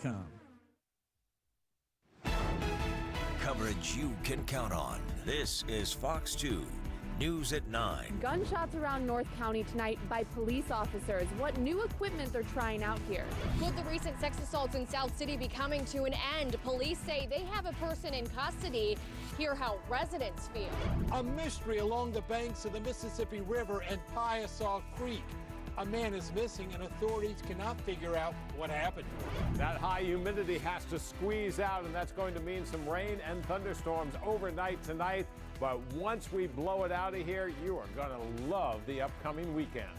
KTVI.com. Coverage you can count on. This is Fox 2 News at 9. Gunshots around North County tonight by police officers. What new equipment they're trying out here? Could the recent sex assaults in South City be coming to an end? Police say they have a person in custody. Hear how residents feel. A mystery along the banks of the Mississippi River and Piasaw Creek. A man is missing and authorities cannot figure out what happened. That high humidity has to squeeze out, and that's going to mean some rain and thunderstorms overnight tonight. But once we blow it out of here, you are going to love the upcoming weekend.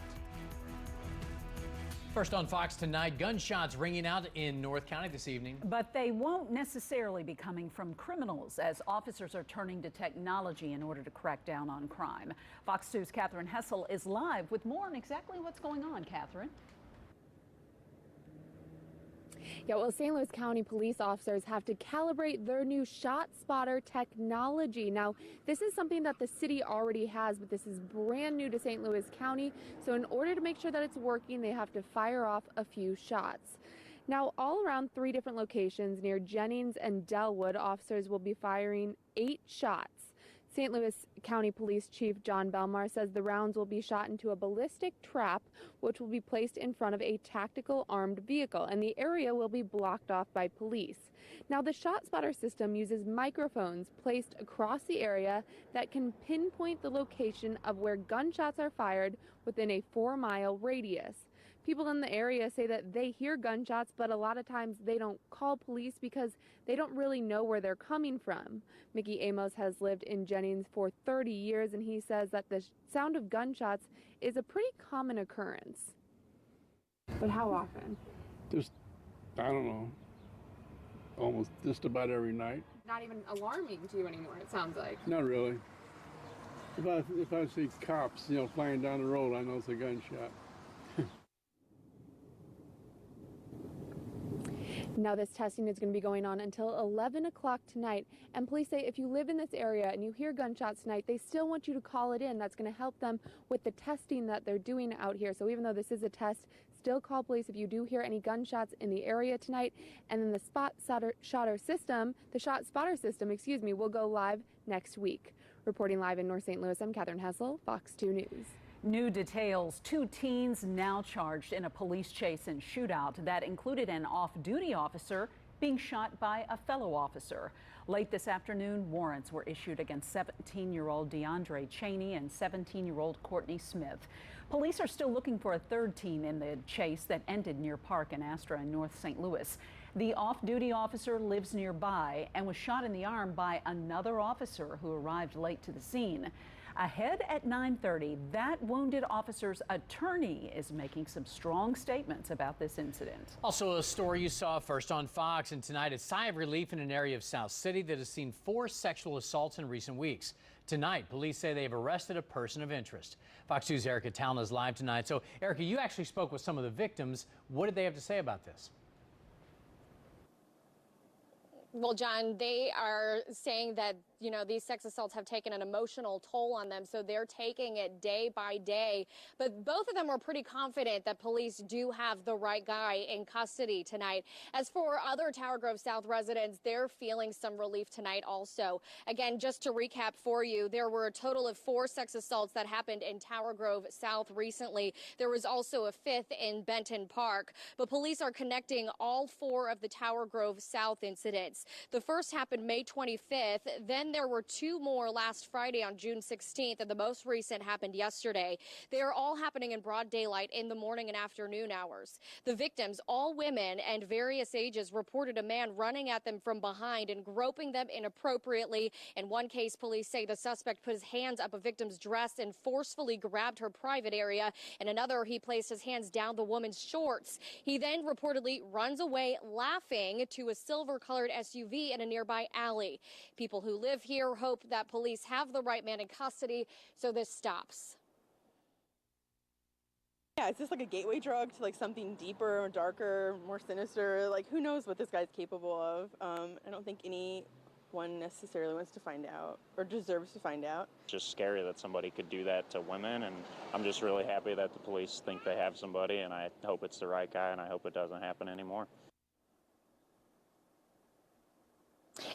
First on Fox tonight, gunshots ringing out in North County this evening. But they won't necessarily be coming from criminals, as officers are turning to technology in order to crack down on crime. Fox 2's Catherine Hessel is live with more on exactly what's going on. Catherine. Yeah, well, St. Louis County police officers have to calibrate their new shot spotter technology. Now, this is something that the city already has, but this is brand new to St. Louis County. So in order to make sure that it's working, they have to fire off a few shots. Now, all around 3 different locations near Jennings and Delwood, officers will be firing 8 shots. St. Louis County Police Chief John Belmar says the rounds will be shot into a ballistic trap, which will be placed in front of a tactical armed vehicle, and the area will be blocked off by police. Now, the shot spotter system uses microphones placed across the area that can pinpoint the location of where gunshots are fired within a 4-mile radius. People in the area say that they hear gunshots, but a lot of times they don't call police because they don't really know where they're coming from. Mickey Amos has lived in Jennings for 30 years, and he says that the sound of gunshots is a pretty common occurrence. But how often? Just, I don't know, almost just about every night. Not even alarming to you anymore, it sounds like. Not really. If I see cops, flying down the road, I know it's a gunshot. Now, this testing is going to be going on until 11 o'clock tonight. And police say if you live in this area and you hear gunshots tonight, they still want you to call it in. That's going to help them with the testing that they're doing out here. So even though this is a test, still call police if you do hear any gunshots in the area tonight. And then the shot spotter system, will go live next week. Reporting live in North St. Louis, I'm Catherine Hessel, Fox 2 News. New details. 2 teens now charged in a police chase and shootout that included an off-duty officer being shot by a fellow officer. Late this afternoon, warrants were issued against 17-year-old DeAndre Cheney and 17-year-old Courtney Smith. Police are still looking for a 3rd teen in the chase that ended near Park and Astra in North St. Louis. The off-duty officer lives nearby and was shot in the arm by another officer who arrived late to the scene. Ahead at 9:30, that wounded officer's attorney is making some strong statements about this incident. Also, a story you saw first on Fox, and tonight a sigh of relief in an area of South City that has seen 4 sexual assaults in recent weeks. Tonight, police say they've arrested a person of interest. Fox 2's Erica Talon is live tonight. So, Erica, you actually spoke with some of the victims. What did they have to say about this? Well, John, they are saying that, these sex assaults have taken an emotional toll on them, so they're taking it day by day. But both of them are pretty confident that police do have the right guy in custody tonight. As for other Tower Grove South residents, they're feeling some relief tonight also. Again, just to recap for you, there were a total of 4 sex assaults that happened in Tower Grove South recently. There was also a 5th in Benton Park. But police are connecting all 4 of the Tower Grove South incidents. The first happened May 25th. Then there were 2 more last Friday on June 16th, and the most recent happened yesterday. They are all happening in broad daylight in the morning and afternoon hours. The victims, all women and various ages, reported a man running at them from behind and groping them inappropriately. In one case, police say the suspect put his hands up a victim's dress and forcefully grabbed her private area. In another, he placed his hands down the woman's shorts. He then reportedly runs away laughing to a silver-colored SUV in a nearby alley. People who live here hope that police have the right man in custody so this stops. Yeah, is this like a gateway drug to like something deeper, darker, more sinister? Like, who knows what this guy's capable of? I don't think anyone necessarily wants to find out or deserves to find out. It's just scary that somebody could do that to women, and I'm just really happy that the police think they have somebody, and I hope it's the right guy, and I hope it doesn't happen anymore.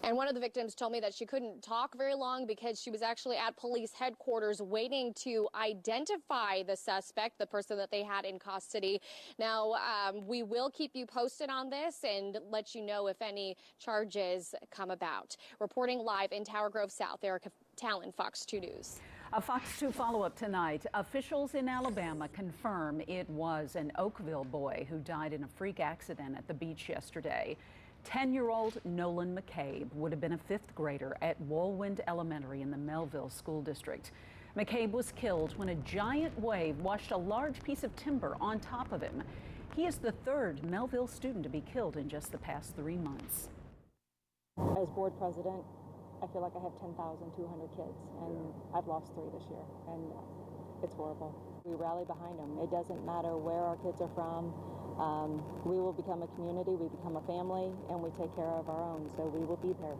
And one of the victims told me that she couldn't talk very long because she was actually at police headquarters waiting to identify the suspect, the person that they had in custody. Now, we will keep you posted on this and let you know if any charges come about. Reporting live in Tower Grove South, Erica Talon, Fox 2 News. A Fox 2 follow-up tonight. Officials in Alabama confirm it was an Oakville boy who died in a freak accident at the beach yesterday. 10-year-old Nolan McCabe would have been a fifth grader at Woolwind Elementary in the Melville School District. McCabe was killed when a giant wave washed a large piece of timber on top of him. He is the third Melville student to be killed in just the past 3 months. As board president, I feel like I have 10,200 kids, and I've lost 3 this year, and it's horrible. We rally behind them. It doesn't matter where our kids are from. We will become a community, we become a family, and we take care of our own, so we will be there.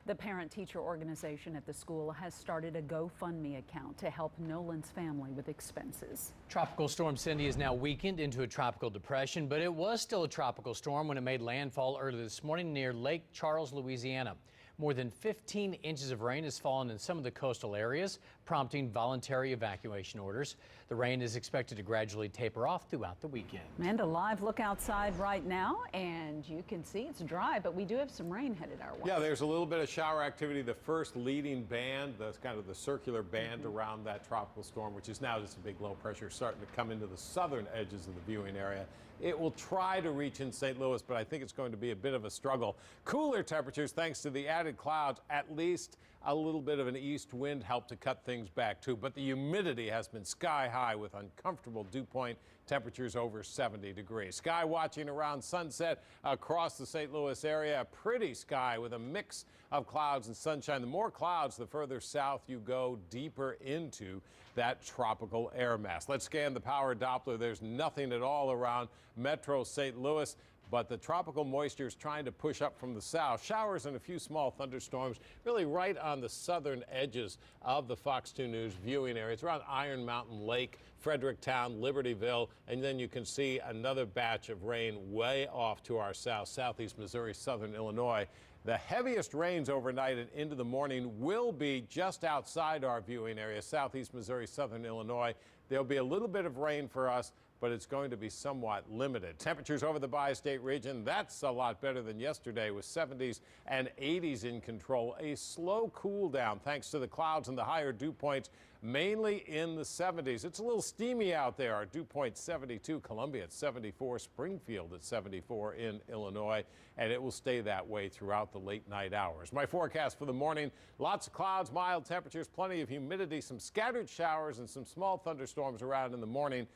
The parent-teacher organization at the school has started a GoFundMe account to help Nolan's family with expenses. Tropical Storm Cindy is now weakened into a tropical depression, but it was still a tropical storm when it made landfall early this morning near Lake Charles, Louisiana. More than 15 inches of rain has fallen in some of the coastal areas, prompting voluntary evacuation orders. The rain is expected to gradually taper off throughout the weekend. And a live look outside right now, and you can see it's dry, but we do have some rain headed our way. Yeah, there's a little bit of shower activity. The first leading band, that's kind of the circular band around that tropical storm, which is now just a big low pressure, starting to come into the southern edges of the viewing area. It will try to reach in St. Louis, but I think it's going to be a bit of a struggle. Cooler temperatures thanks to the added clouds. At least a little bit of an east wind helped to cut things back too, but the humidity has been sky high with uncomfortable dew point temperatures over 70 degrees. Sky watching around sunset across the St. Louis area. A pretty sky with a mix of clouds and sunshine. The more clouds, the further south you go, deeper into that tropical air mass. Let's scan the power Doppler. There's nothing at all around Metro St. Louis, but the tropical moisture is trying to push up from the south. Showers and a few small thunderstorms really right on the southern edges of the Fox 2 News viewing area. It's around Iron Mountain Lake, Fredericktown, Libertyville, and then you can see another batch of rain way off to our south, southeast Missouri, southern Illinois. The heaviest rains overnight and into the morning will be just outside our viewing area, southeast Missouri, southern Illinois. There'll be a little bit of rain for us, but it's going to be somewhat limited. Temperatures over the bi-state region, that's a lot better than yesterday with 70s and 80s in control. A slow cool down thanks to the clouds and the higher dew points, mainly in the 70s. It's a little steamy out there. Our dew point 72, Columbia at 74, Springfield at 74 in Illinois, and it will stay that way throughout the late night hours. My forecast for the morning, lots of clouds, mild temperatures, plenty of humidity, some scattered showers and some small thunderstorms around in the morning.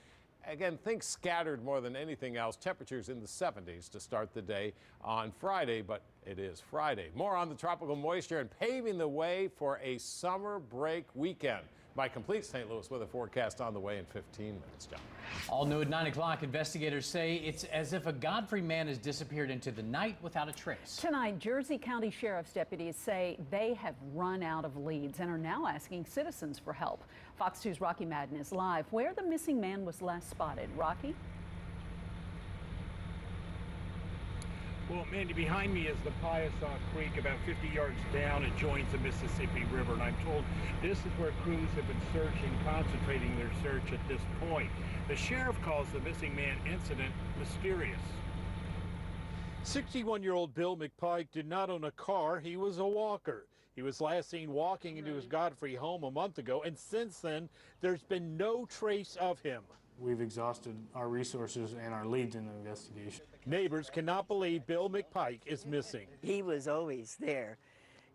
Again, think scattered more than anything else. Temperatures in the 70s to start the day on Friday, but it is Friday. More on the tropical moisture and paving the way for a summer break weekend. My complete St. Louis weather forecast on the way in 15 minutes, John. All new at 9 o'clock, investigators say it's as if a Godfrey man has disappeared into the night without a trace. Tonight, Jersey County Sheriff's deputies say they have run out of leads and are now asking citizens for help. Fox 2's Rocky Madden is live where the missing man was last spotted. Rocky? Well, Mandy, behind me is the Piasaw Creek, about 50 yards down. It joins the Mississippi River, and I'm told this is where crews have been searching, concentrating their search at this point. The sheriff calls the missing man incident mysterious. 61-year-old Bill McPike did not own a car. He was a walker. He was last seen walking into his Godfrey home a month ago, and since then, there's been no trace of him. We've exhausted our resources and our leads in the investigation. Neighbors cannot believe Bill McPike is missing. He was always there.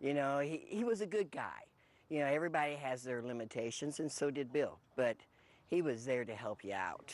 You know, he was a good guy. You know, everybody has their limitations, and so did Bill, but he was there to help you out.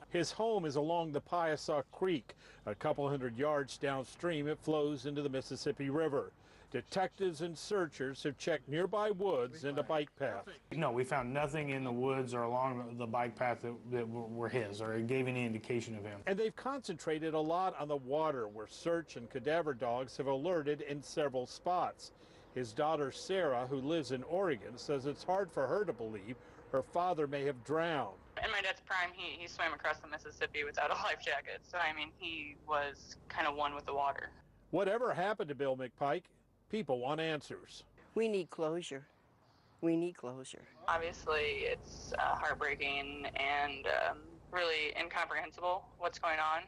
His home is along the Piasaw Creek. A couple hundred yards downstream, it flows into the Mississippi River. Detectives and searchers have checked nearby woods and a bike path. No, we found nothing in the woods or along the bike path that were his or gave any indication of him. And they've concentrated a lot on the water where search and cadaver dogs have alerted in several spots. His daughter Sarah, who lives in Oregon, says it's hard for her to believe her father may have drowned. In my dad's prime, he swam across the Mississippi without a life jacket. So, I mean, he was kind of one with the water. Whatever happened to Bill McPike? People want answers. We need closure. We need closure. Obviously, it's heartbreaking and really incomprehensible what's going on.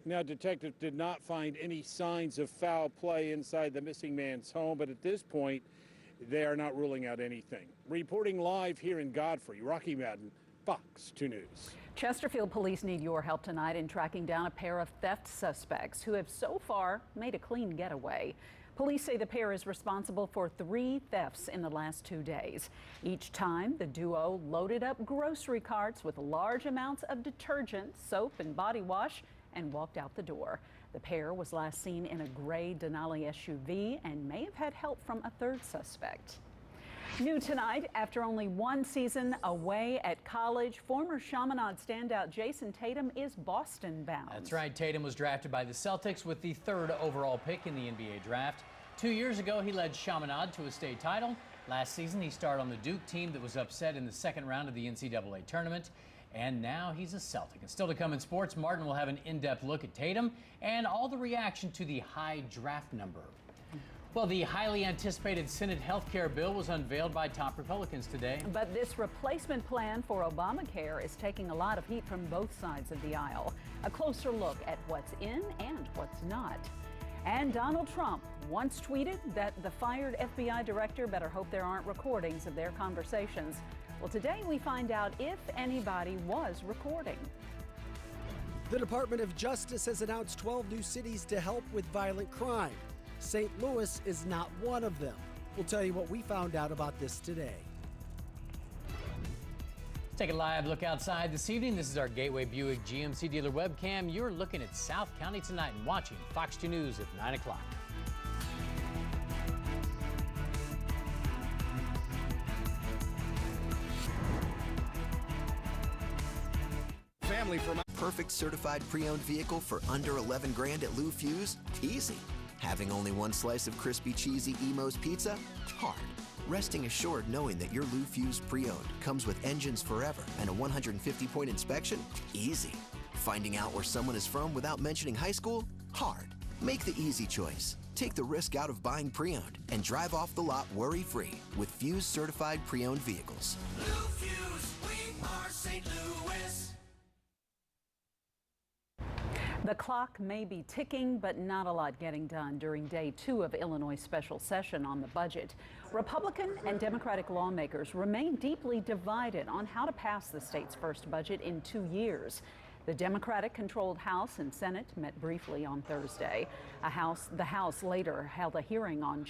Now, detectives did not find any signs of foul play inside the missing man's home, but at this point, they are not ruling out anything. Reporting live here in Godfrey, Rocky Madden, Fox 2 News. Chesterfield police need your help tonight in tracking down a pair of theft suspects who have so far made a clean getaway. Police say the pair is responsible for 3 thefts in the last 2 days. Each time, the duo loaded up grocery carts with large amounts of detergent, soap, and body wash and walked out the door. The pair was last seen in a gray Denali SUV and may have had help from a 3rd suspect. New tonight, after only 1 season away at college, former Chaminade standout Jason Tatum is Boston bound. That's right. Tatum was drafted by the Celtics with the 3rd overall pick in the NBA draft. 2 years ago, he led Chaminade to a state title. Last season, he starred on the Duke team that was upset in the 2nd round of the NCAA tournament. And now he's a Celtic. And still to come in sports, Martin will have an in-depth look at Tatum and all the reaction to the high draft number. Well, the highly anticipated Senate health care bill was unveiled by top Republicans today. But this replacement plan for Obamacare is taking a lot of heat from both sides of the aisle. A closer look at what's in and what's not. And Donald Trump once tweeted that the fired FBI director better hope there aren't recordings of their conversations. Well, today we find out if anybody was recording. The Department of Justice has announced 12 new cities to help with violent crime. St. Louis is not one of them. We'll tell you what we found out about this today. Let's take a live look outside this evening. This is our Gateway Buick GMC dealer webcam. You're looking at South County tonight and watching Fox 2 News at 9 o'clock. Family from perfect certified pre-owned vehicle for under 11 grand at Lou Fuse? Easy. Having only 1 slice of crispy, cheesy Emo's pizza? Hard. Resting assured knowing that your Lou Fuse pre-owned comes with engines forever and a 150-point inspection? Easy. Finding out where someone is from without mentioning high school? Hard. Make the easy choice. Take the risk out of buying pre-owned and drive off the lot worry-free with Fuse certified pre-owned vehicles. Lou Fuse, we are St. Louis. The clock may be ticking, but not a lot getting done during day 2 of Illinois' special session on the budget. Republican and Democratic lawmakers remain deeply divided on how to pass the state's first budget in 2 years. The Democratic-controlled House and Senate met briefly on Thursday. The House later held a hearing on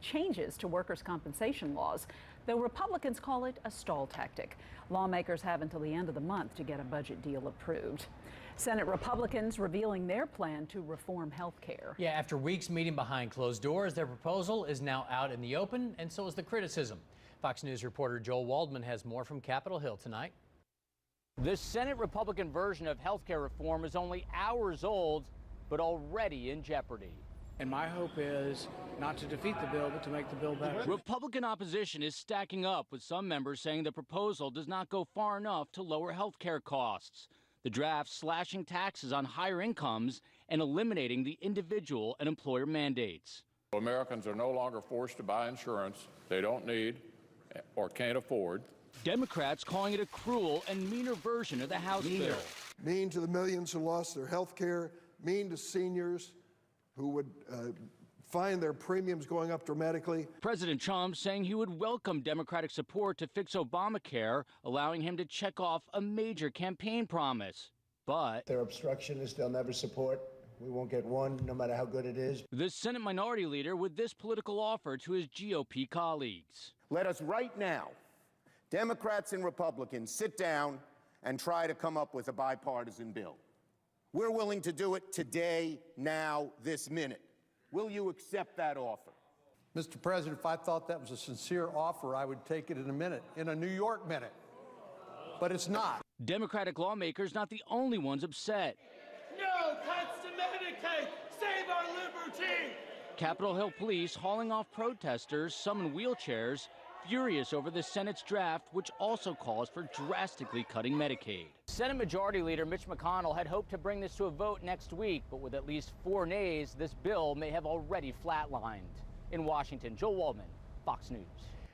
changes to workers' compensation laws, though Republicans call it a stall tactic. Lawmakers have until the end of the month to get a budget deal approved. Senate Republicans revealing their plan to reform health care. Yeah, after weeks meeting behind closed doors, their proposal is now out in the open, and so is the criticism. Fox News reporter Joel Waldman has more from Capitol Hill tonight. The Senate Republican version of health care reform is only hours old, but already in jeopardy. And my hope is not to defeat the bill, but to make the bill better. Republican opposition is stacking up, with some members saying the proposal does not go far enough to lower health care costs. The draft slashing taxes on higher incomes and eliminating the individual and employer mandates. Americans are no longer forced to buy insurance they don't need or can't afford. Democrats calling it a cruel and meaner version of the House bill. Mean to the millions who lost their health care, mean to seniors who would find their premiums going up dramatically. President Trump saying he would welcome Democratic support to fix Obamacare, allowing him to check off a major campaign promise. But they're obstructionists, they'll never support. We won't get one, no matter how good it is. The Senate Minority Leader with this political offer to his GOP colleagues. Let us right now, Democrats and Republicans, sit down and try to come up with a bipartisan bill. We're willing to do it today, now, this minute. Will you accept that offer? Mr. President, if I thought that was a sincere offer, I would take it in a minute, in a New York minute. But it's not. Democratic lawmakers not the only ones upset. No cuts to Medicaid! Save our liberty! Capitol Hill police hauling off protesters, some in wheelchairs, furious over the Senate's draft, which also calls for drastically cutting Medicaid. Senate Majority Leader Mitch McConnell had hoped to bring this to a vote next week, but with at least 4 nays, this bill may have already flatlined. In Washington, Joel Waldman, Fox News.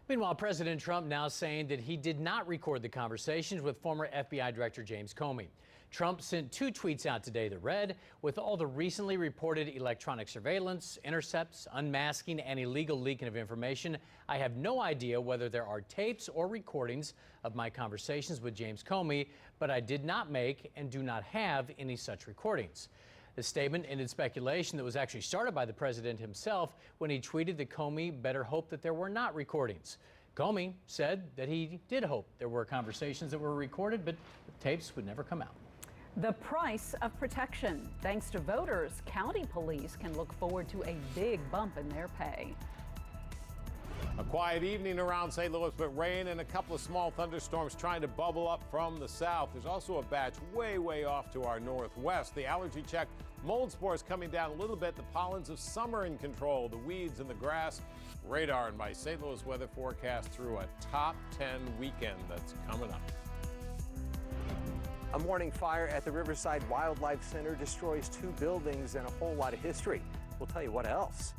Meanwhile, President Trump now saying that he did not record the conversations with former FBI Director James Comey. Trump sent 2 tweets out today that read, with all the recently reported electronic surveillance, intercepts, unmasking, and illegal leaking of information, I have no idea whether there are tapes or recordings of my conversations with James Comey, but I did not make and do not have any such recordings. The statement ended speculation that was actually started by the president himself when he tweeted that Comey better hope that there were not recordings. Comey said that he did hope there were conversations that were recorded, but the tapes would never come out. The price of protection. Thanks to voters, county police can look forward to a big bump in their pay. A quiet evening around St. Louis, but rain and a couple of small thunderstorms trying to bubble up from the south. There's also a batch way off to our northwest. The allergy check, mold spores coming down a little bit. The pollens of summer in control, the weeds and the grass. Radar in my St. Louis weather forecast through a top 10 weekend that's coming up. A morning fire at the Riverside Wildlife Center destroys 2 buildings and a whole lot of history. We'll tell you what else.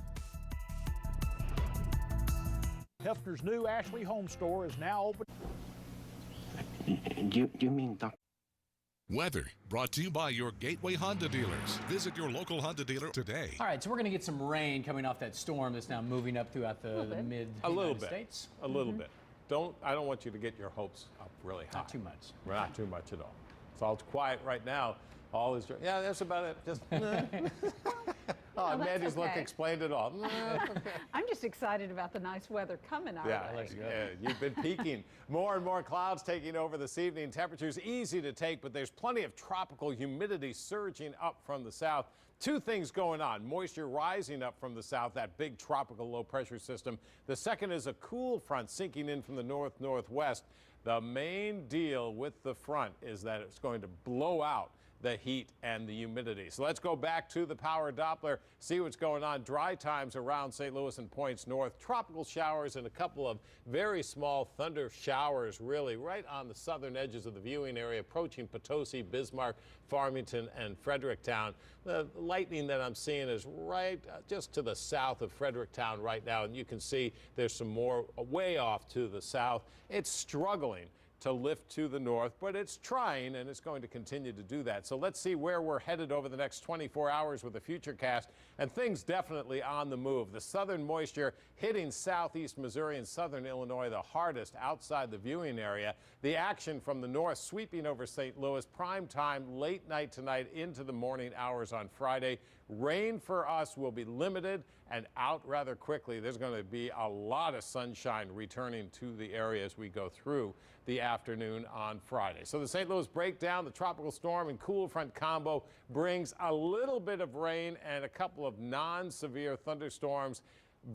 Hefner's new Ashley Home Store is now open. Do you mean Dr. Weather brought to you by your Gateway Honda dealers. Visit your local Honda dealer today. All right, so we're going to get some rain coming off that storm that's now moving up throughout the mid-United States. A little bit. I don't want you to get your hopes up really high. Not too much. Not too much at all. It's all quiet right now. All is, yeah, that's about it. Just, oh, Mandy's look explained it all. I'm just excited about the nice weather coming our way. Yeah, you've been peaking. More and more clouds taking over this evening. Temperatures easy to take, but there's plenty of tropical humidity surging up from the south. 2 things going on. Moisture rising up from the south, that big tropical low pressure system. The second is a cool front sinking in from the northwest. The main deal with the front is that it's going to blow out the heat and the humidity. So let's go back to the power Doppler, see what's going on. Dry times around St. Louis and points north. Tropical showers and a couple of very small thunder showers really right on the southern edges of the viewing area, approaching Potosi, Bismarck, Farmington, and Fredericktown. The lightning that I'm seeing is right just to the south of Fredericktown right now, and you can see there's some more way off to the south. It's struggling to lift to the north, but it's trying, and it's going to continue to do that. So let's see where we're headed over the next 24 hours with the Futurecast, and things definitely on the move. The southern moisture hitting southeast Missouri and southern Illinois the hardest outside the viewing area. The action from the north sweeping over St. Louis, prime time late night tonight into the morning hours on Friday. Rain for us will be limited and out rather quickly. There's going to be a lot of sunshine returning to the area as we go through the afternoon on Friday. So the St. Louis breakdown, the tropical storm and cool front combo brings a little bit of rain and a couple of non-severe thunderstorms.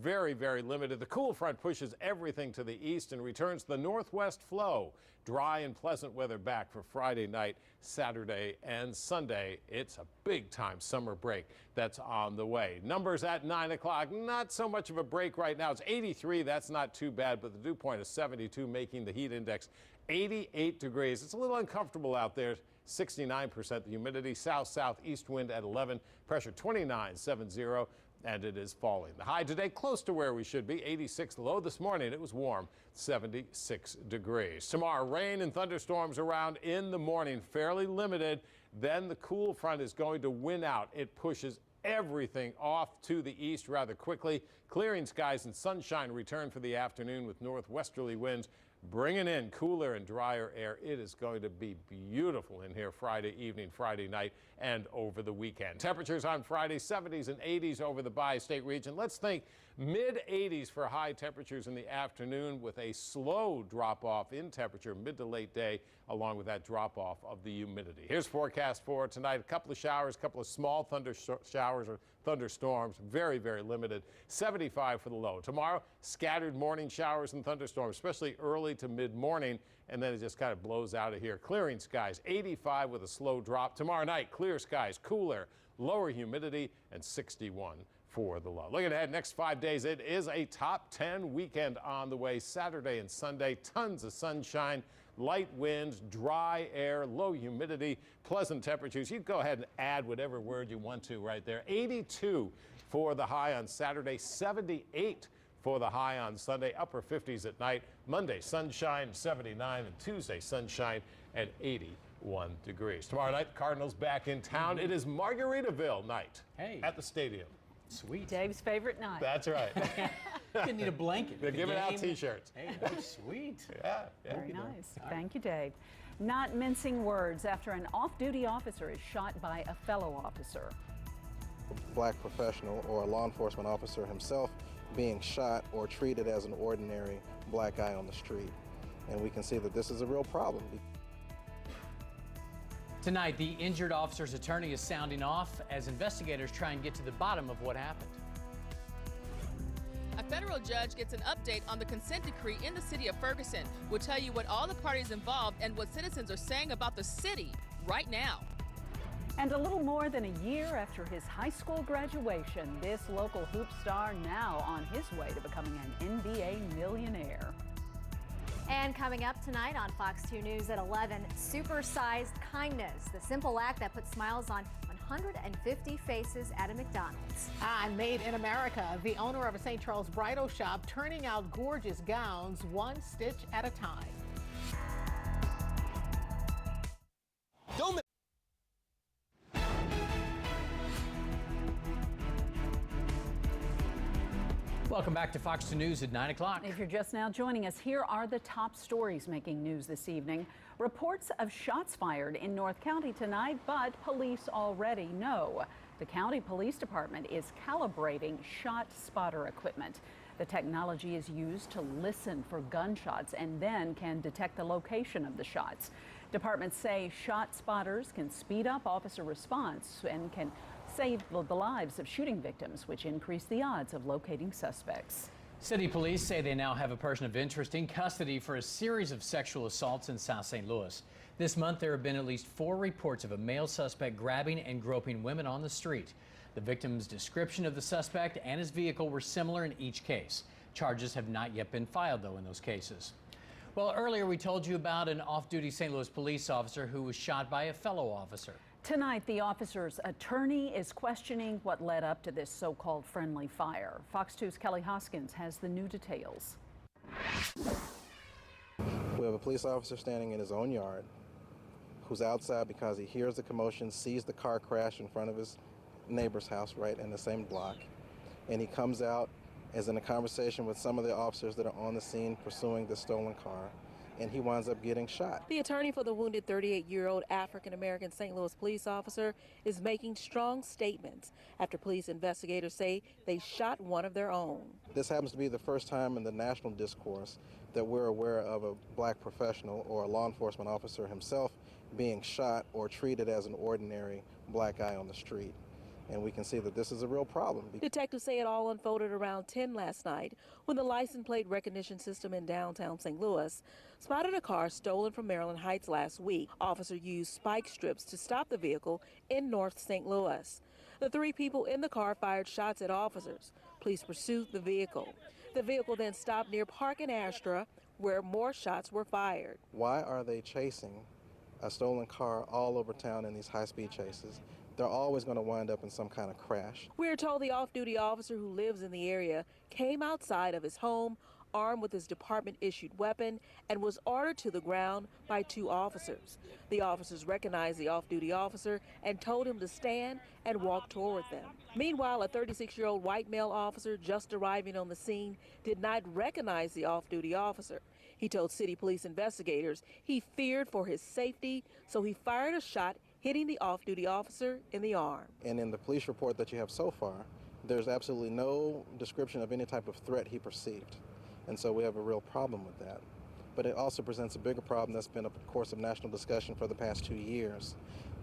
Very limited. The cool front pushes everything to the east and returns the northwest flow. Dry and pleasant weather back for Friday night, Saturday, and Sunday. It's a big-time summer break that's on the way. Numbers at 9 o'clock. Not so much of a break right now. It's 83. That's not too bad, but the dew point is 72, making the heat index 88 degrees. It's a little uncomfortable out there. 69% the humidity. South-southeast wind at 11. Pressure 29.70. And it is falling. The high today close to where we should be, 86. Low this morning, it was warm, 76 degrees. Tomorrow, rain and thunderstorms around in the morning, fairly limited. Then the cool front is going to win out. It pushes everything off to the east rather quickly. Clearing skies and sunshine return for the afternoon with northwesterly winds bringing in cooler and drier air. It is going to be beautiful in here Friday evening, Friday night, and over the weekend. Temperatures on Friday, 70s and 80s over the bi-state region. Let's think mid-80s for high temperatures in the afternoon with a slow drop-off in temperature mid to late day, along with that drop-off of the humidity. Here's forecast for tonight. A couple of showers, a couple of small showers or thunderstorms, very limited. 75 for the low. Tomorrow, scattered morning showers and thunderstorms, especially early to mid-morning, and then it just kind of blows out of here. Clearing skies, 85 with a slow drop. Tomorrow night, clear skies, cooler, lower humidity, and 61 for the low. Looking ahead, next 5 days, it is a top 10 weekend on the way. Saturday and Sunday, tons of sunshine, light winds, dry air, low humidity, pleasant temperatures. You go ahead and add whatever word you want to right there. 82 for the high on Saturday, 78 for the high on Sunday, upper 50s at night. Monday, sunshine, 79, and Tuesday, sunshine at 81 degrees. Tomorrow night, the Cardinals back in town. It is Margaritaville night at the stadium. Sweet. Dave's favorite night. That's right. Didn't need a blanket. They're giving out T-shirts. Hey, that's sweet. Yeah. Very nice. Thank you, Dave. Not mincing words after an off-duty officer is shot by a fellow officer. Black professional or a law enforcement officer himself being shot or treated as an ordinary black guy on the street. And we can see that this is a real problem. Tonight, the injured officer's attorney is sounding off as investigators try and get to the bottom of what happened. A federal judge gets an update on the consent decree in the city of Ferguson. We'll tell you what all the parties involved and what citizens are saying about the city right now. And a little more than a year after his high school graduation, this local hoop star now on his way to becoming an NBA millionaire. And coming up tonight on Fox 2 News at 11, Supersized Kindness, the simple act that puts smiles on 150 faces at a McDonald's. And Made in America, the owner of a St. Charles bridal shop turning out gorgeous gowns one stitch at a time. Don't Welcome back to Fox 2 News at 9 o'clock. If you're just now joining us, here are the top stories making news this evening. Reports of shots fired in North County tonight, but police already know. The county police department is calibrating shot spotter equipment. The technology is used to listen for gunshots and then can detect the location of the shots. Departments say shot spotters can speed up officer response and can save the lives of shooting victims, which increase the odds of locating suspects. City police say they now have a person of interest in custody for a series of sexual assaults in South St. Louis. This month, there have been at least 4 reports of a male suspect grabbing and groping women on the street. The victim's description of the suspect and his vehicle were similar in each case. Charges have not yet been filed, though, in those cases. Well, earlier we told you about an off-duty St. Louis police officer who was shot by a fellow officer. Tonight, the officer's attorney is questioning what led up to this so-called friendly fire. Fox 2's Kelly Hoskins has the new details. We have a police officer standing in his own yard who's outside because he hears the commotion, sees the car crash in front of his neighbor's house right in the same block, and he comes out, is in a conversation with some of the officers that are on the scene pursuing the stolen car, and he winds up getting shot. The attorney for the wounded 38-year-old African-American St. Louis police officer is making strong statements after police investigators say they shot one of their own. This happens to be the first time in the national discourse that we're aware of a black professional or a law enforcement officer himself being shot or treated as an ordinary black guy on the street. And we can see that this is a real problem. Detectives say it all unfolded around 10 last night when the license plate recognition system in downtown St. Louis spotted a car stolen from Maryland Heights last week. Officers used spike strips to stop the vehicle in North St. Louis. The 3 people in the car fired shots at officers. Police pursued the vehicle. The vehicle then stopped near Park and Astra, where more shots were fired. Why are they chasing a stolen car all over town in these high-speed chases? They're always going to wind up in some kind of crash. We're told the off-duty officer who lives in the area came outside of his home armed with his department-issued weapon and was ordered to the ground by 2 officers. The officers recognized the off-duty officer and told him to stand and walk toward them. Meanwhile, a 36-year-old white male officer just arriving on the scene did not recognize the off-duty officer. He told city police investigators he feared for his safety, so he fired a shot hitting the off-duty officer in the arm. And in the police report that you have so far, there's absolutely no description of any type of threat he perceived. And so we have a real problem with that. But it also presents a bigger problem that's been a course of national discussion for the past 2 years.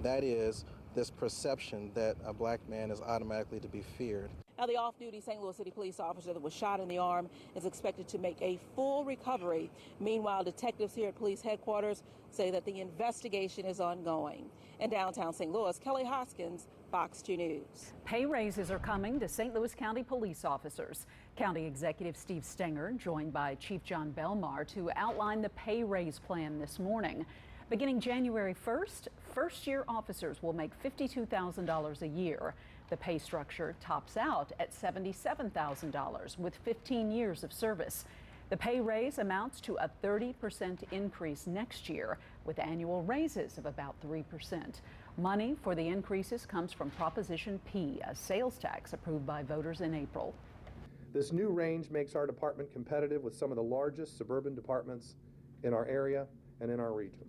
That is, this perception that a black man is automatically to be feared. Now, the off-duty St. Louis City police officer that was shot in the arm is expected to make a full recovery. Meanwhile, detectives here at police headquarters say that the investigation is ongoing. In downtown St. Louis, Kelly Hoskins, Fox 2 News. Pay raises are coming to St. Louis County police officers. County Executive Steve Stenger joined by Chief John Belmar to outline the pay raise plan this morning. Beginning January 1st, first-year officers will make $52,000 a year. The pay structure tops out at $77,000 with 15 years of service. The pay raise amounts to a 30% increase next year, with annual raises of about 3%. Money for the increases comes from Proposition P, a sales tax approved by voters in April. This new range makes our department competitive with some of the largest suburban departments in our area and in our region.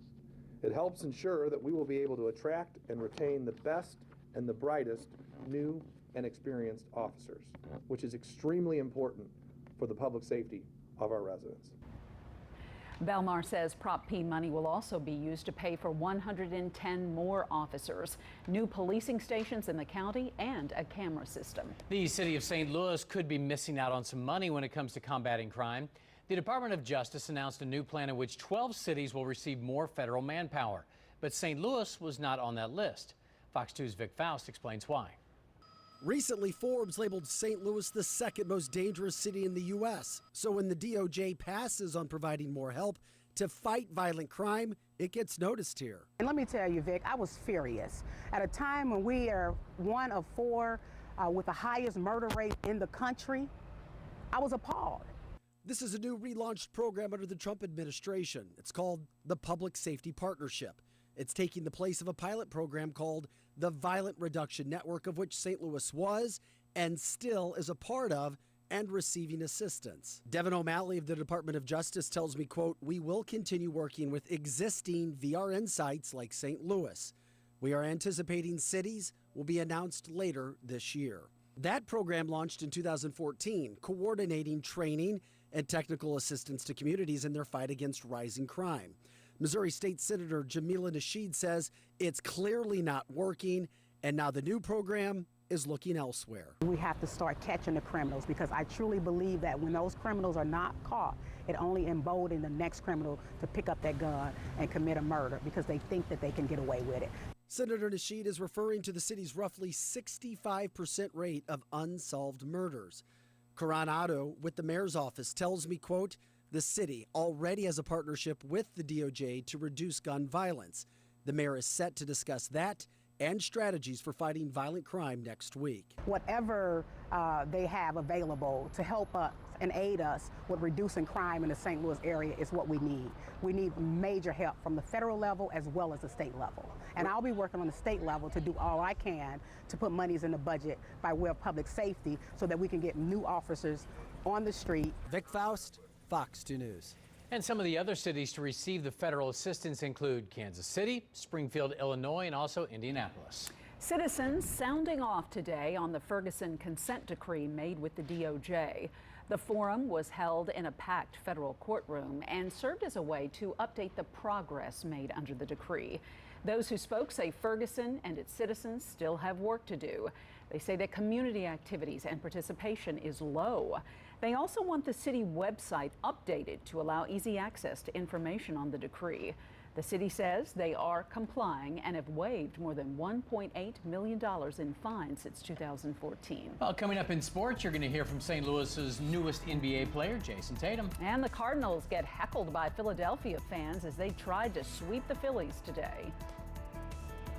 It helps ensure that we will be able to attract and retain the best and the brightest new and experienced officers, which is extremely important for the public safety of our residents. Belmar says Prop P money will also be used to pay for 110 more officers, new policing stations in the county, and a camera system. The city of St. Louis could be missing out on some money when it comes to combating crime. The Department of Justice announced a new plan in which 12 cities will receive more federal manpower, but St. Louis was not on that list. Fox 2's Vic Faust explains why. Recently, Forbes labeled St. Louis the second most dangerous city in the U.S. So when the DOJ passes on providing more help to fight violent crime, it gets noticed here. And let me tell you, Vic, I was furious. At a time when we are one of four with the highest murder rate in the country, I was appalled. This is a new relaunched program under the Trump administration. It's called the Public Safety Partnership. It's taking the place of a pilot program called the Violent Reduction Network, of which St. Louis was and still is a part of and receiving assistance. Devin O'Malley of the Department of Justice tells me, quote, "We will continue working with existing VRN sites like St. Louis. We are anticipating cities will be announced later this year." That program launched in 2014, coordinating training and technical assistance to communities in their fight against rising crime. Missouri State Senator Jamila Nasheed says it's clearly not working, and now the new program is looking elsewhere. We have to start catching the criminals, because I truly believe that when those criminals are not caught, it only emboldens the next criminal to pick up that gun and commit a murder because they think that they can get away with it. Senator Nasheed is referring to the city's roughly 65% rate of unsolved murders. Karan Otto with the mayor's office tells me, quote, "The city already has a partnership with the DOJ to reduce gun violence. The mayor is set to discuss that and strategies for fighting violent crime next week." Whatever they have available to help us and aid us with reducing crime in the St. Louis area is what we need. We need major help from the federal level as well as the state level. And I'll be working on the state level to do all I can to put monies in the budget by way of public safety so that we can get new officers on the street. Vic Faust, Fox 2 News. And some of the other cities to receive the federal assistance include Kansas City, Springfield, Illinois, and also Indianapolis. Citizens sounding off today on the Ferguson consent decree made with the DOJ. The forum was held in a packed federal courtroom and served as a way to update the progress made under the decree. Those who spoke say Ferguson and its citizens still have work to do. They say that community activities and participation is low. They also want the city website updated to allow easy access to information on the decree. The city says they are complying and have waived more than $1.8 million in fines since 2014. Well, coming up in sports, you're going to hear from St. Louis's newest NBA player, Jason Tatum. And the Cardinals get heckled by Philadelphia fans as they tried to sweep the Phillies today.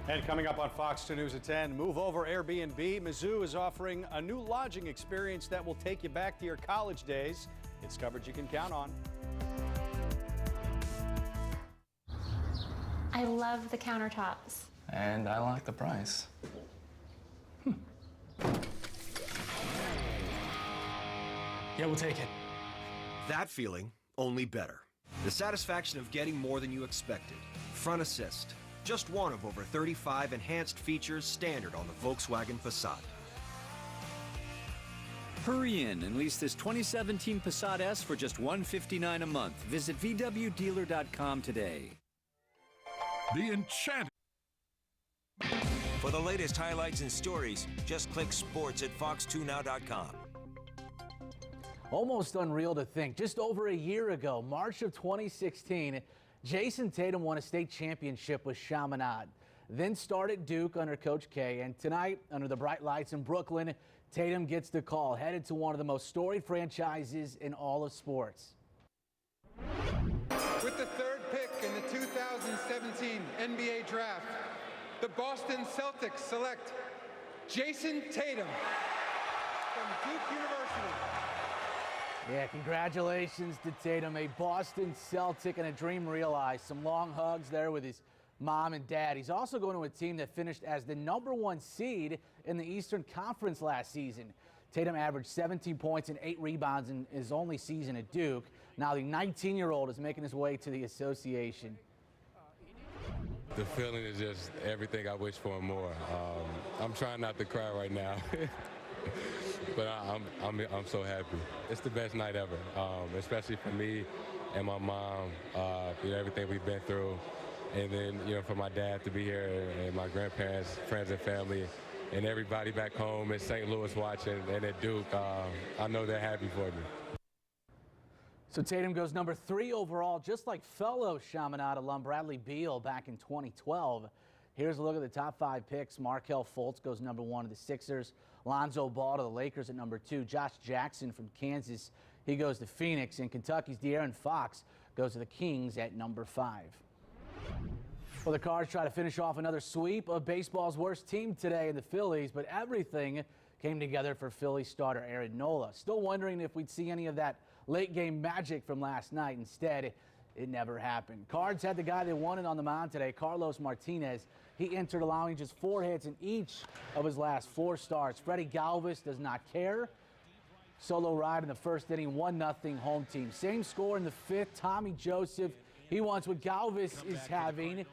And coming up on Fox 2 News at 10, move over Airbnb. Mizzou is offering a new lodging experience that will take you back to your college days. It's coverage you can count on. I love the countertops. And I like the price. Yeah, we'll take it. That feeling, only better. The satisfaction of getting more than you expected. Front Assist. Just one of over 35 enhanced features standard on the Volkswagen Passat. Hurry in and lease this 2017 Passat S for just $159 a month. Visit VWDealer.com today. The enchanting For the latest highlights and stories, just click sports at fox2now.com. Almost unreal to think, just over a year ago, March of 2016, Jason Tatum won a state championship with Chaminade. Then started Duke under Coach K, and tonight, under the bright lights in Brooklyn, Tatum gets the call, headed to one of the most storied franchises in all of sports. With the third pick in the 2017 NBA Draft, the Boston Celtics select Jason Tatum from Duke University. Yeah, congratulations to Tatum, a Boston Celtic and a dream realized. Some long hugs there with his mom and dad. He's also going to a team that finished as the #1 seed in the Eastern Conference last season. Tatum averaged 17 points and 8 rebounds in his only season at Duke. Now the 19-year-old is making his way to the association. The feeling is just everything I wish for and more. I'm trying not to cry right now. But I'm so happy. It's the best night ever, especially for me and my mom, everything we've been through. And then, for my dad to be here and my grandparents, friends and family, and everybody back home in St. Louis watching and at Duke, I know they're happy for me. So Tatum goes #3 overall, just like fellow Chaminade alum Bradley Beal back in 2012. Here's a look at the top 5 picks. Markelle Fultz goes #1 to the Sixers. Lonzo Ball to the Lakers at #2. Josh Jackson from Kansas, he goes to Phoenix. And Kentucky's De'Aaron Fox goes to the Kings at #5. Well, the Cards try to finish off another sweep of baseball's worst team today in the Phillies, but everything came together for Phillies starter Aaron Nola. Still wondering if we'd see any of that late-game magic from last night. Instead, it never happened. Cards had the guy they wanted on the mound today, Carlos Martinez. He entered, allowing just 4 hits in each of his last 4 starts. Freddie Galvis does not care. Solo ride in the first inning, 1-0 home team. Same score in the 5th. Tommy Joseph, he wants what Galvis is having.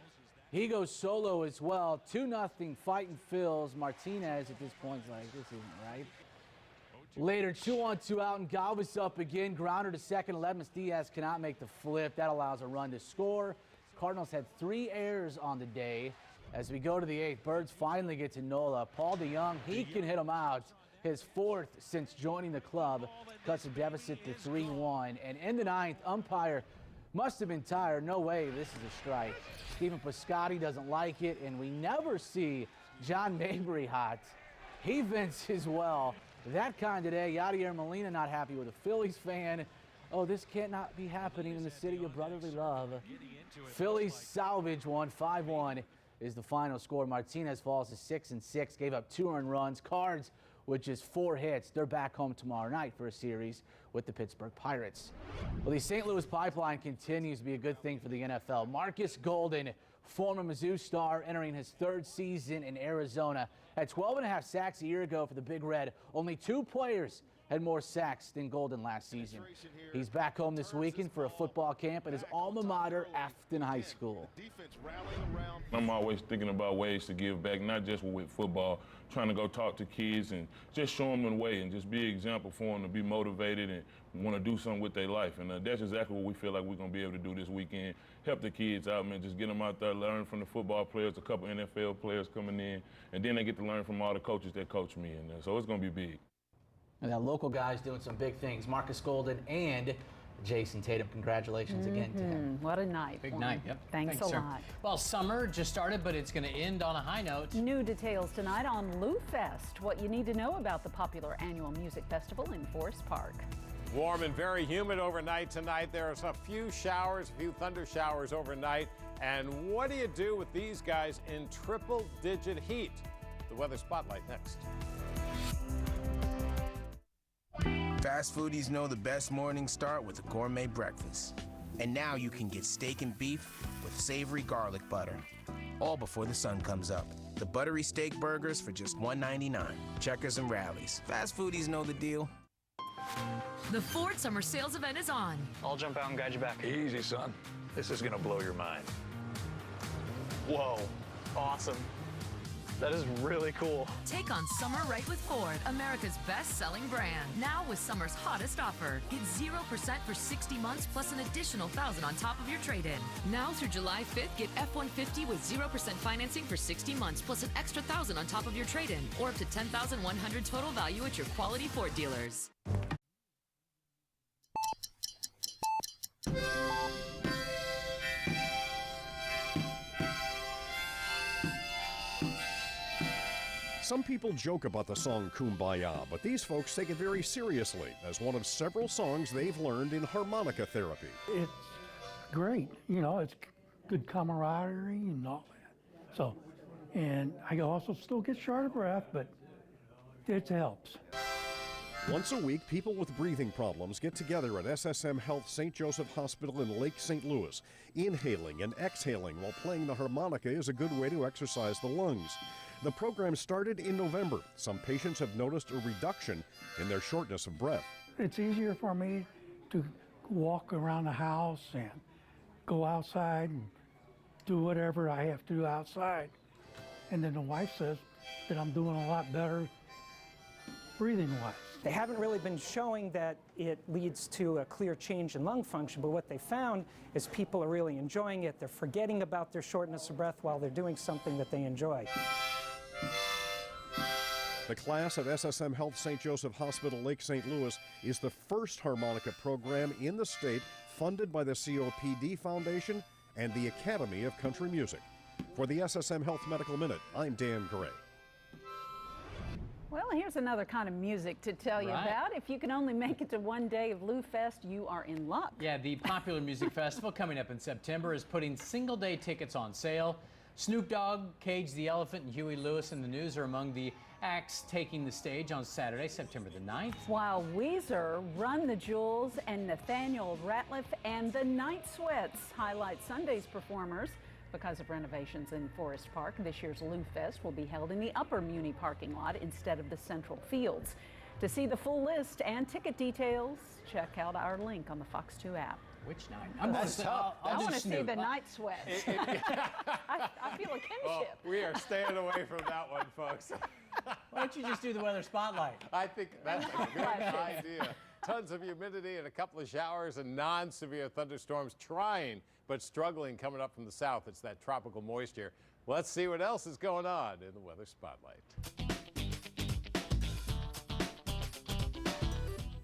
He goes solo as well. 2-0 fighting Phils. Martinez at this point is like, this isn't right. Later, 2-on-2 out, and Galvis up again. Grounder to second. Lemus Diaz cannot make the flip. That allows a run to score. Cardinals had 3 errors on the day. As we go to the 8th, Birds finally get to Nola. Paul DeYoung, he can hit him out. His 4th since joining the club. Cuts the deficit to 3-1. And in the 9th, umpire must have been tired. No way, this is a strike. Stephen Piscotty doesn't like it, and we never see John Mabry hot. He vents as well. That kind of day. Yadier Molina not happy with a Phillies fan. Oh, this cannot be happening in the city of brotherly love. Phillies salvage one. 5-1 is the final score. Martinez falls to 6-6, gave up 2 earned runs. Cards with just 4 hits. They're back home tomorrow night for a series with the Pittsburgh Pirates. Well, the St. Louis pipeline continues to be a good thing for the NFL. Marcus Golden, former Mizzou star, entering his 3rd season in Arizona. Had 12.5 sacks a year ago for the Big Red. Only 2 players had more sacks than Golden last season. He's back home this weekend for a football camp at his alma mater, Afton High School. I'm always thinking about ways to give back, not just with football, trying to go talk to kids and just show them the way and just be an example for them to be motivated and want to do something with their life. And that's exactly what we feel like we're going to be able to do this weekend. Help the kids out, man, just get them out there, learn from the football players, a couple NFL players coming in, and then they get to learn from all the coaches that coach me in there. So it's going to be big. And that local guy's doing some big things. Marcus Golden and Jason Tatum. Congratulations again to him. What a night. Big night. Yep. Thanks a lot. Well, summer just started, but it's going to end on a high note. New details tonight on Lou Fest. What you need to know about the popular annual music festival in Forest Park. Warm and very humid overnight tonight. There's a few showers, a few thunder showers overnight. And what do you do with these guys in triple-digit heat? The weather spotlight next. Fast foodies know the best mornings start with a gourmet breakfast. And now you can get steak and beef with savory garlic butter, all before the sun comes up. The buttery steak burgers for just $1.99. Checkers and Rallies. Fast foodies know the deal. The Ford Summer Sales Event is on. I'll jump out and guide you back. Easy, son. This is going to blow your mind. Whoa. Awesome. That is really cool. Take on summer right with Ford, America's best-selling brand. Now with summer's hottest offer. Get 0% for 60 months plus an additional $1,000 on top of your trade-in. Now through July 5th, get F-150 with 0% financing for 60 months plus an extra $1,000 on top of your trade-in, or up to $10,100 total value at your quality Ford dealers. Some people joke about the song Kumbaya, but these folks take it very seriously as one of several songs they've learned in harmonica therapy. It's great, you know, it's good camaraderie and all that. So, and I also still get short of breath, but it helps. Once a week, people with breathing problems get together at SSM Health St. Joseph Hospital in Lake St. Louis. Inhaling and exhaling while playing the harmonica is a good way to exercise the lungs. The program started in November. Some patients have noticed a reduction in their shortness of breath. It's easier for me to walk around the house and go outside and do whatever I have to do outside. And then the wife says that I'm doing a lot better breathing-wise. They haven't really been showing that it leads to a clear change in lung function, but what they found is people are really enjoying it. They're forgetting about their shortness of breath while they're doing something that they enjoy. The class at SSM Health St. Joseph Hospital, Lake St. Louis, is the first harmonica program in the state funded by the COPD Foundation and the Academy of Country Music. For the SSM Health Medical Minute, I'm Dan Gray. Well, here's another kind of music to tell you about. If you can only make it to one day of Lou Fest, you are in luck. Yeah, the popular music festival coming up in September is putting single-day tickets on sale. Snoop Dogg, Cage the Elephant, and Huey Lewis in the News are among the acts taking the stage on Saturday, September the 9th. While Weezer, Run the Jewels, and Nathaniel Rateliff and the Night Sweats highlight Sunday's performers. Because of renovations in Forest Park, this year's Lou Fest will be held in the Upper Muni parking lot instead of the Central Fields. To see the full list and ticket details, check out our link on the Fox 2 app. Which night? I want to see the Night Sweats. I feel a kinship. Well, we are staying away from that one, folks. Why don't you just do the weather spotlight? I think that's a good idea. Tons of humidity and a couple of showers and non-severe thunderstorms trying but struggling coming up from the south. It's that tropical moisture. Let's see what else is going on in the weather spotlight.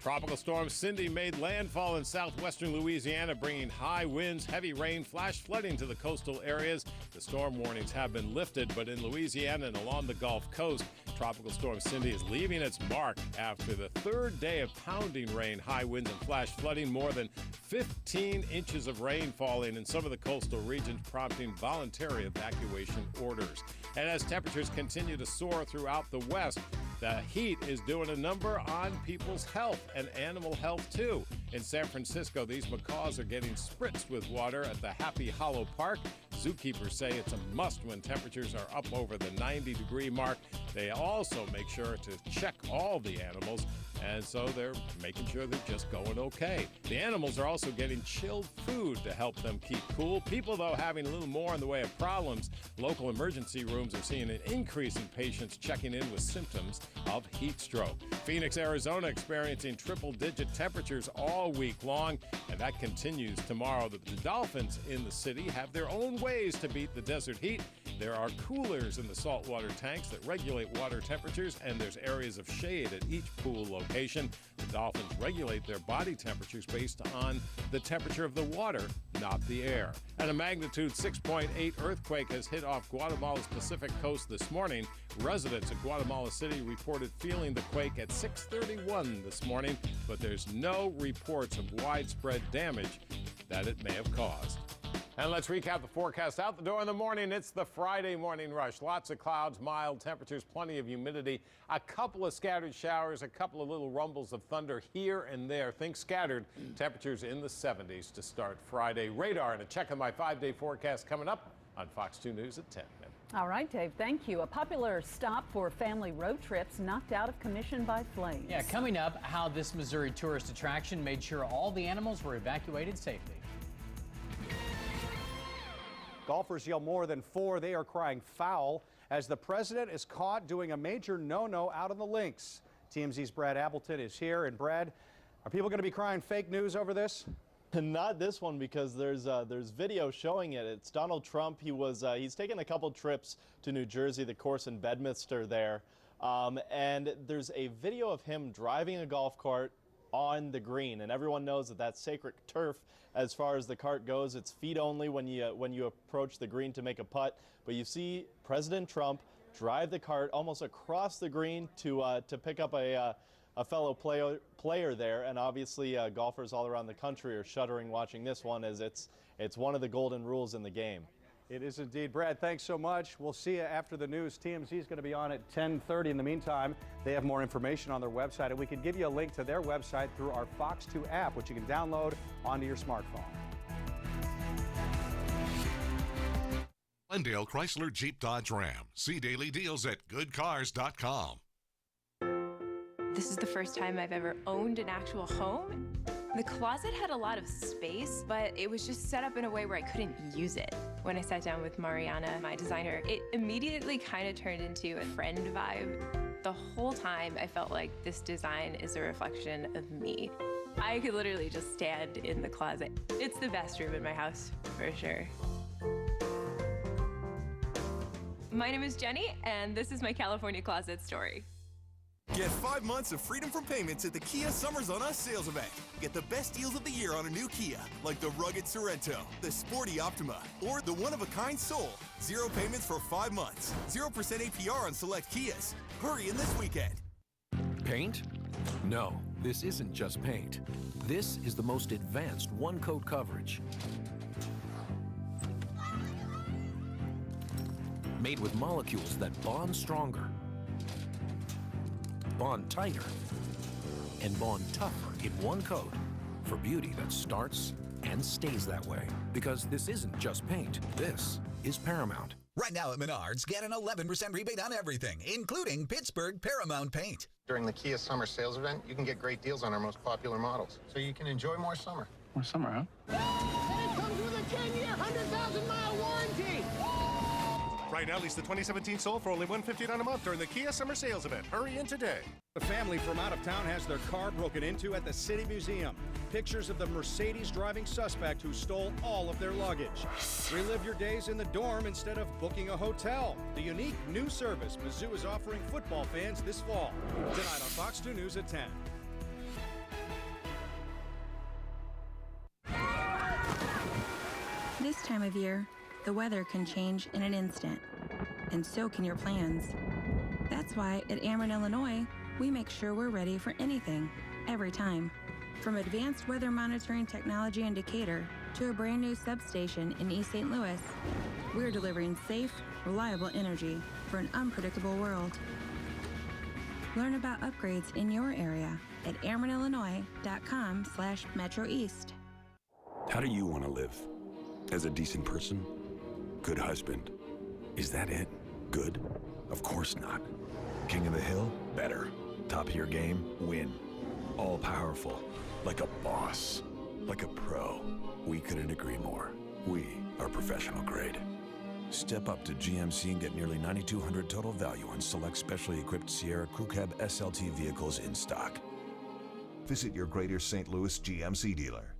Tropical storm Cindy made landfall in southwestern Louisiana, bringing high winds, heavy rain, flash flooding to the coastal areas. The storm warnings have been lifted, but in Louisiana and along the Gulf Coast, Tropical storm Cindy is leaving its mark after the third day of pounding rain, high winds, and flash flooding. More than 15 inches of rain falling in some of the coastal regions, prompting voluntary evacuation orders. And as temperatures continue to soar throughout the West, the heat is doing a number on people's health and animal health, too. In San Francisco, these macaws are getting spritzed with water at the Happy Hollow Park. Zookeepers say it's a must when temperatures are up over the 90-degree mark. They also make sure to check all the animals, and so they're making sure they're just going okay. The animals are also getting chilled food to help them keep cool. People, though, having a little more in the way of problems. Local emergency rooms are seeing an increase in patients checking in with symptoms of heat stroke. Phoenix, Arizona experiencing triple-digit temperatures all week long, and that continues tomorrow. The Dolphins in the city have their own ways to beat the desert heat. There are coolers in the saltwater tanks that regulate water temperatures, and there's areas of shade at each pool location. The Dolphins regulate their body temperatures based on the temperature of the water, not the air. And a magnitude 6.8 earthquake has hit off Guatemala's Pacific coast this morning. Residents of Guatemala City reported feeling the quake at 6:31 this morning, but there's no reports of widespread damage that it may have caused. And let's recap the forecast out the door in the morning. It's the Friday morning rush. Lots of clouds, mild temperatures, plenty of humidity, a couple of scattered showers, a couple of little rumbles of thunder here and there. Think scattered. Temperatures in the 70s to start Friday. Radar and a check on my 5-day forecast coming up on Fox 2 News at 10. All right, Dave, thank you. A popular stop for family road trips knocked out of commission by flames. Yeah, coming up, how this Missouri tourist attraction made sure all the animals were evacuated safely. Golfers yell more than 4. They are crying foul as the president is caught doing a major no-no out on the links. TMZ's Brad Appleton is here. And Brad, are people going to be crying fake news over this? Not this one, because there's video showing it. It's Donald Trump. He's taken a couple trips to New Jersey, the course in Bedminster there, and there's a video of him driving a golf cart on the green, and everyone knows that that's sacred turf as far as the cart goes. It's feet only when you approach the green to make a putt. But you see President Trump drive the cart almost across the green to pick up a fellow player there, and obviously golfers all around the country are shuddering watching this one, as it's one of the golden rules in the game. It is indeed. Brad, thanks so much. We'll see you after the news. TMZ is going to be on at 10:30. In the meantime, they have more information on their website, and we can give you a link to their website through our Fox 2 app, which you can download onto your smartphone. Glendale Chrysler Jeep Dodge Ram. See daily deals at goodcars.com. This is the first time I've ever owned an actual home. The closet had a lot of space, but it was just set up in a way where I couldn't use it. When I sat down with Mariana, my designer, it immediately kind of turned into a friend vibe. The whole time I felt like this design is a reflection of me. I could literally just stand in the closet. It's the best room in my house, for sure. My name is Jenny, and this is my California closet story. Get 5 months of freedom from payments at the Kia Summers on Us sales event. Get the best deals of the year on a new Kia, like the rugged Sorento, the sporty Optima, or the one-of-a-kind Soul. 0 payments for 5 months. 0% APR on select Kias. Hurry in this weekend. Paint? No, this isn't just paint. This is the most advanced one-coat coverage. Made with molecules that bond stronger, bond tighter, and bond tougher in one coat for beauty that starts and stays that way. Because this isn't just paint, this is Paramount. Right now at Menards, get an 11% rebate on everything, including Pittsburgh Paramount paint. During the Kia Summer Sales Event, you can get great deals on our most popular models, so you can enjoy more summer. More summer, huh? And it comes with a 10-year, 100,000-mile warranty. Right now, lease the 2017 Soul for only $159 a month during the Kia Summer Sales Event. Hurry in today. A family from out of town has their car broken into at the City Museum. Pictures of the Mercedes driving suspect who stole all of their luggage. Relive your days in the dorm instead of booking a hotel. The unique new service Mizzou is offering football fans this fall. Tonight on Fox 2 News at 10. This time of year, the weather can change in an instant, and so can your plans. That's why at Ameren, Illinois, we make sure we're ready for anything, every time. From advanced weather monitoring technology in Decatur to a brand new substation in East St. Louis, we're delivering safe, reliable energy for an unpredictable world. Learn about upgrades in your area at amerenillinois.com/metroeast. How do you want to live? As a decent person? Good husband. Is that it? Good? Of course not. King of the Hill? Better. Top of your game? Win. All powerful. Like a boss. Like a pro. We couldn't agree more. We are professional grade. Step up to GMC and get nearly $9,200 total value on select specially equipped Sierra Crew Cab SLT vehicles in stock. Visit your Greater St. Louis GMC dealer.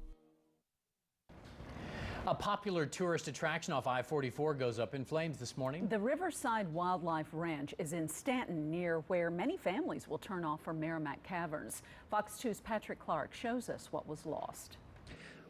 A popular tourist attraction off I-44 goes up in flames this morning. The Riverside Wildlife Ranch is in Stanton, near where many families will turn off from Merrimack Caverns. Fox 2's Patrick Clark shows us what was lost.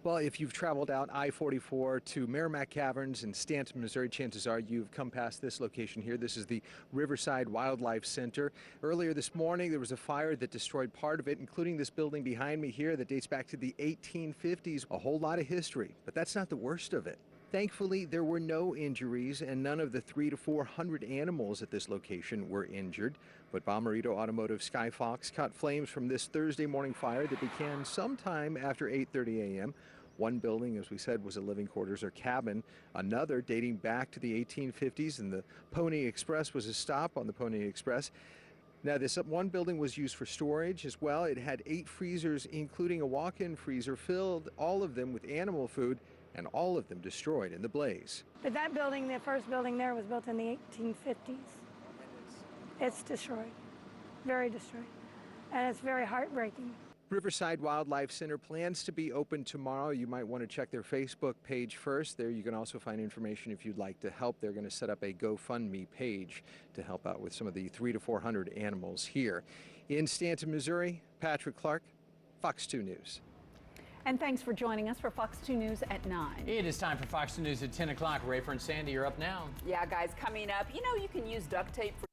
Well, if you've traveled out I-44 to Merrimack Caverns in Stanton, Missouri, chances are you've come past this location here. This is the Riverside Wildlife Center. Earlier this morning, there was a fire that destroyed part of it, including this building behind me here that dates back to the 1850s. A whole lot of history, but that's not the worst of it. Thankfully, there were no injuries, and none of the 300 to 400 animals at this location were injured. But Bomarito Automotive Skyfox caught flames from this Thursday morning fire that began sometime after 8:30 a.m. One building, as we said, was a living quarters or cabin. Another dating back to the 1850s, and the Pony Express was a stop on the Pony Express. Now, this one building was used for storage as well. It had 8 freezers, including a walk-in freezer, filled all of them with animal food. and all of them destroyed in the blaze. But that building, the first building there, was built in the 1850s. It's destroyed, very destroyed, and it's very heartbreaking. Riverside Wildlife Center plans to be open tomorrow. You might want to check their Facebook page first. There you can also find information if you'd like to help. They're going to set up a GoFundMe page to help out with some of the 300 to 400 animals here. In Stanton, Missouri, Patrick Clark, Fox 2 News. And thanks for joining us for Fox 2 News at 9. It is time for Fox 2 News at 10 o'clock. Rafer and Sandy, you're up now. Yeah, guys, coming up, you know you can use duct tape for